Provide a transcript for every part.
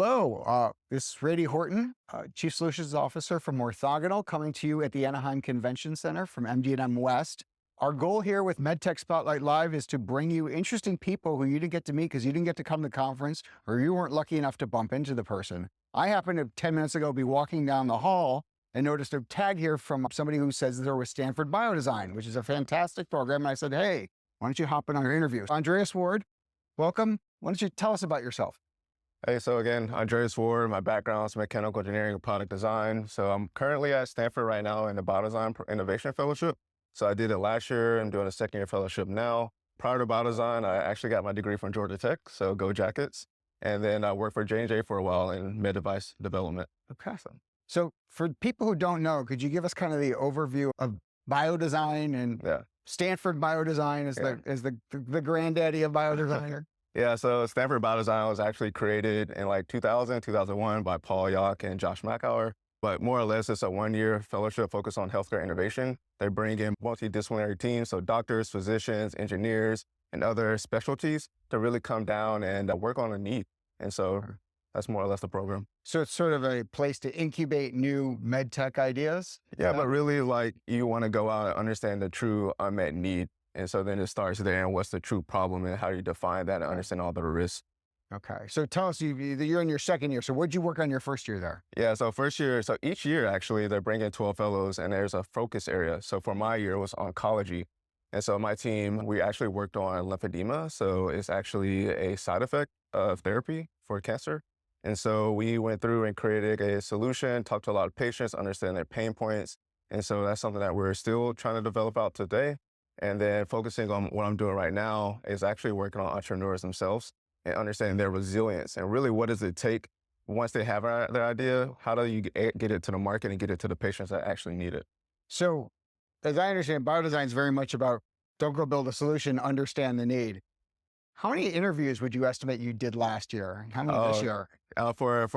Hello, this is Randy Horton, Chief Solutions Officer from Orthogonal, coming to you at the Anaheim Convention Center from MD&M West. Our goal here with MedTech Spotlight Live is to bring you interesting people who you didn't get to meet because you didn't get to come to the conference or you weren't lucky enough to bump into the person. I happened to, 10 minutes ago, be walking down the hall and noticed a tag here from somebody who says they're with Stanford Biodesign, which is a fantastic program. And I said, hey, why don't you hop in on our interview? Andreas Ward, welcome. Why don't you tell us about yourself? Hey, so again, Andreas Ward, my background is mechanical engineering and product design. So I'm currently at Stanford right now in the Biodesign Innovation Fellowship. So I did it last year. I'm doing a second year fellowship now. Prior to Biodesign, I actually got my degree from Georgia Tech, so go Jackets. And then I worked for J&J for a while in med device development. Okay. So for people who don't know, could you give us kind of the overview of biodesign and Stanford Biodesign is the granddaddy of biodesign? Yeah, so Stanford Biodesign was actually created in like 2000, 2001 by Paul Yock and Josh Mackauer. But more or less, it's a one-year fellowship focused on healthcare innovation. They bring in multidisciplinary teams, so doctors, physicians, engineers, and other specialties to really come down and work on a need. And so that's more or less the program. So it's sort of a place to incubate new med tech ideas? Yeah, but really like you want to go out and understand the true unmet need. And so then it starts there and what's the true problem and how you define that and understand all the risks. Okay. So tell us, you're in your second year. So what did you work on your first year there? Yeah, so first year, so each year actually, they're bringing 12 fellows and there's a focus area. So for my year, it was oncology. And so my team, we actually worked on lymphedema. So it's actually a side effect of therapy for cancer. And so we went through and created a solution, talked to a lot of patients, understand their pain points. And so that's something that we're still trying to develop out today. And then focusing on what I'm doing right now is actually working on entrepreneurs themselves and understanding their resilience. And really, what does it take once they have their idea? How do you get it to the market and get it to the patients that actually need it? So as I understand, biodesign is very much about don't go build a solution, understand the need. How many interviews would you estimate you did last year? How many this year? For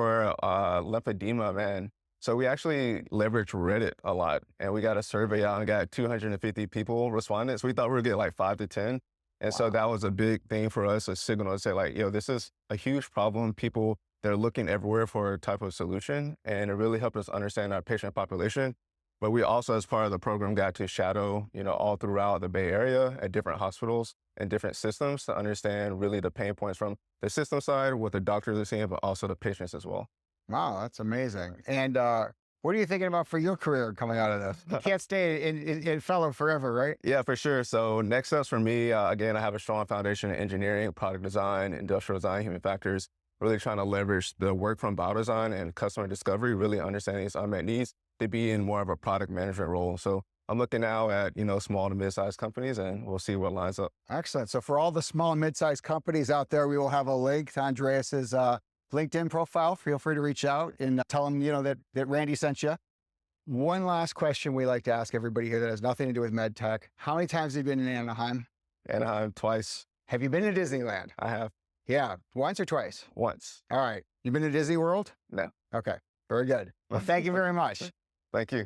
lymphedema, man. So we actually leveraged Reddit a lot, and we got a survey out and got 250 people responded. So we thought we would get like 5 to 10. And so that was a big thing for us, a signal to say like, this is a huge problem. People, they're looking everywhere for a type of solution, and it really helped us understand our patient population. But we also, as part of the program, got to shadow, all throughout the Bay Area at different hospitals and different systems to understand really the pain points from the system side, what the doctors are seeing, but also the patients as well. Wow, that's amazing. And what are you thinking about for your career coming out of this? You can't stay in fellow forever, right? Yeah, for sure. So next steps for me, again, I have a strong foundation in engineering, product design, industrial design, human factors, really trying to leverage the work from biodesign and customer discovery, really understanding these unmet needs to be in more of a product management role. So I'm looking now at, small to mid-sized companies, and we'll see what lines up. Excellent. So for all the small and mid-sized companies out there, we will have a link to Andreas's LinkedIn profile. Feel free to reach out and tell them, that Randy sent you. One last question we like to ask everybody here that has nothing to do with med tech. How many times have you been in Anaheim? Anaheim twice. Have you been to Disneyland? I have. Yeah. Once or twice? Once. All right. You been to Disney World? No. Okay. Very good. Well, thank you very much. Thank you.